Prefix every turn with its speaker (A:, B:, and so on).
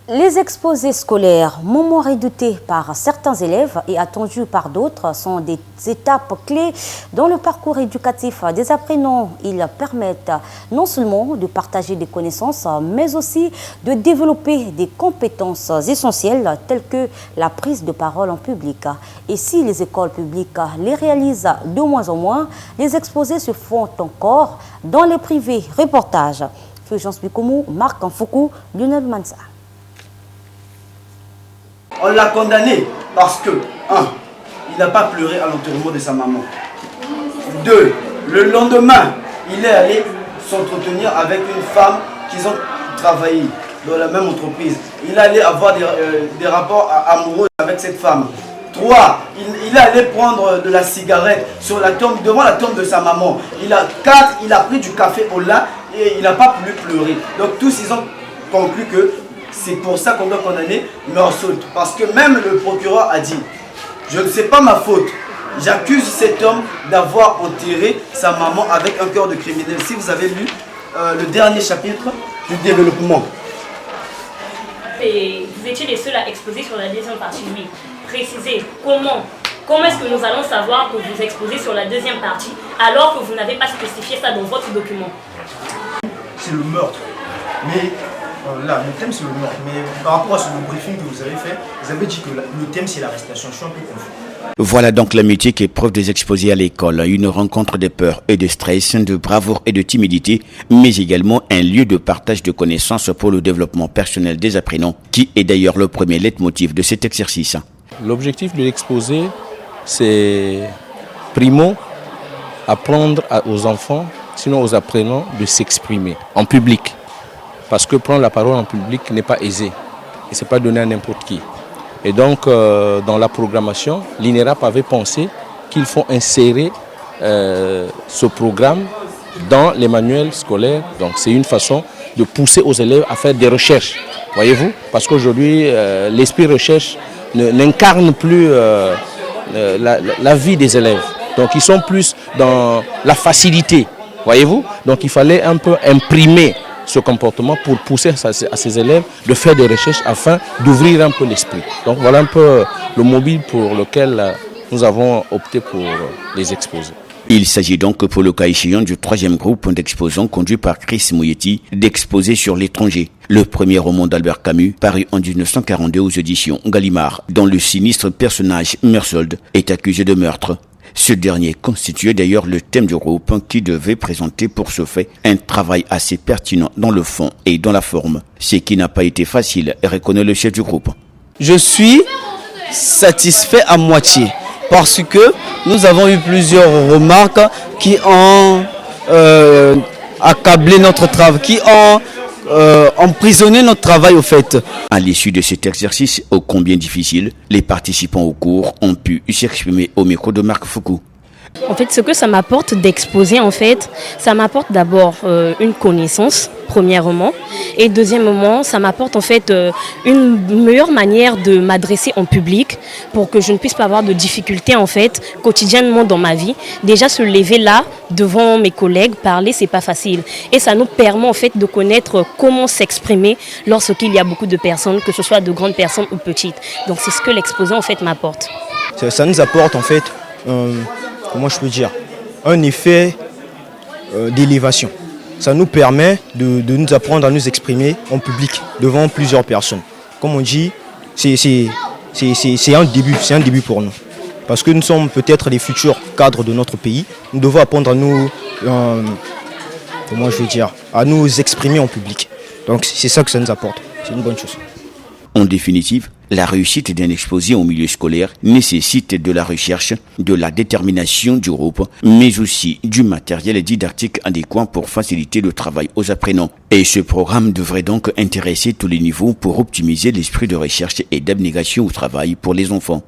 A: Les exposés scolaires, moment redoutés par certains élèves et attendus par d'autres, sont des étapes clés dans le parcours éducatif des apprenants. Ils permettent non seulement de partager des connaissances, mais aussi de développer des compétences essentielles telles que la prise de parole en public. Et si les écoles publiques les réalisent de moins en moins, les exposés se font encore dans les privés. Reportage. Fulgence Bikoumou, Marc Nfoukou, Lionel Mansa.
B: On l'a condamné parce que, 1, il n'a pas pleuré à l'enterrement de sa maman. 2, le lendemain, il est allé s'entretenir avec une femme qu'ils ont travaillé dans la même entreprise. Il est allé avoir des rapports amoureux avec cette femme. 3, il est allé prendre de la cigarette sur la tombe, devant la tombe de sa maman. 4, il a pris du café au lait et il n'a pas pu pleurer. Donc tous ils ont conclu que c'est pour ça qu'on doit condamner Meursault. Parce que même le procureur a dit, je ne sais pas ma faute. J'accuse cet homme d'avoir enterré sa maman avec un cœur de criminel. Si vous avez lu le dernier chapitre du développement.
C: Et vous étiez les seuls à exposer sur la deuxième partie. Oui, précisez comment est-ce que nous allons savoir que vous exposez sur la deuxième partie alors que vous n'avez pas spécifié ça dans votre document.
D: C'est le meurtre. Mais là, le thème c'est le meurtre. Mais par rapport à ce briefing que vous avez fait, vous avez dit que le thème c'est l'arrestation. Je suis un peu confus.
E: Voilà donc la mythique épreuve des exposés à l'école, une rencontre de peur et de stress, de bravoure et de timidité, mais également un lieu de partage de connaissances pour le développement personnel des apprenants, qui est d'ailleurs le premier leitmotiv de cet exercice.
F: L'objectif de l'exposé, c'est primo, apprendre aux enfants, sinon aux apprenants, de s'exprimer en public. Parce que prendre la parole en public n'est pas aisé, et ce n'est pas donné à n'importe qui. Et donc, dans la programmation, l'INERAP avait pensé qu'il faut insérer ce programme dans les manuels scolaires. Donc, c'est une façon de pousser aux élèves à faire des recherches, voyez-vous. Parce qu'aujourd'hui, l'esprit recherche n'incarne plus la vie des élèves. Donc, ils sont plus dans la facilité, voyez-vous. Donc, il fallait un peu imprimer ce comportement pour pousser à ces élèves de faire des recherches afin d'ouvrir un peu l'esprit. Donc voilà un peu le mobile pour lequel nous avons opté pour les exposer.
E: Il s'agit donc pour le cas échéant du troisième groupe d'exposants conduit par Chris Mouyeti d'exposer sur l'étranger. Le premier roman d'Albert Camus, paru en 1942 aux éditions Gallimard, dont le sinistre personnage Meursault est accusé de meurtre. Ce dernier constituait d'ailleurs le thème du groupe qui devait présenter pour ce fait un travail assez pertinent dans le fond et dans la forme. Ce qui n'a pas été facile, reconnaît le chef du groupe.
G: Je suis satisfait à moitié parce que nous avons eu plusieurs remarques qui ont accablé notre travail, qui ont emprisonné notre travail au fait.
E: À l'issue de cet exercice ô combien difficile, les participants au cours ont pu s'exprimer au micro de Marc Foucault.
C: En fait, ce que ça m'apporte d'exposer, ça m'apporte d'abord une connaissance, premièrement, et deuxièmement, ça m'apporte en fait une meilleure manière de m'adresser en public pour que je ne puisse pas avoir de difficultés en fait quotidiennement dans ma vie. Déjà se lever là devant mes collègues, parler, c'est pas facile, et ça nous permet en fait de connaître comment s'exprimer lorsqu'il y a beaucoup de personnes, que ce soit de grandes personnes ou petites. Donc c'est ce que l'exposé en fait m'apporte.
D: Ça nous apporte en fait comment je peux dire, un effet d'élévation. Ça nous permet de nous apprendre à nous exprimer en public devant plusieurs personnes. Comme on dit, c'est un début pour nous. Parce que nous sommes peut-être les futurs cadres de notre pays. Nous devons apprendre à nous, à nous exprimer en public. Donc c'est ça que ça nous apporte. C'est une bonne chose.
E: En définitive, la réussite d'un exposé au milieu scolaire nécessite de la recherche, de la détermination du groupe, mais aussi du matériel didactique adéquat pour faciliter le travail aux apprenants. Et ce programme devrait donc intéresser tous les niveaux pour optimiser l'esprit de recherche et d'abnégation au travail pour les enfants.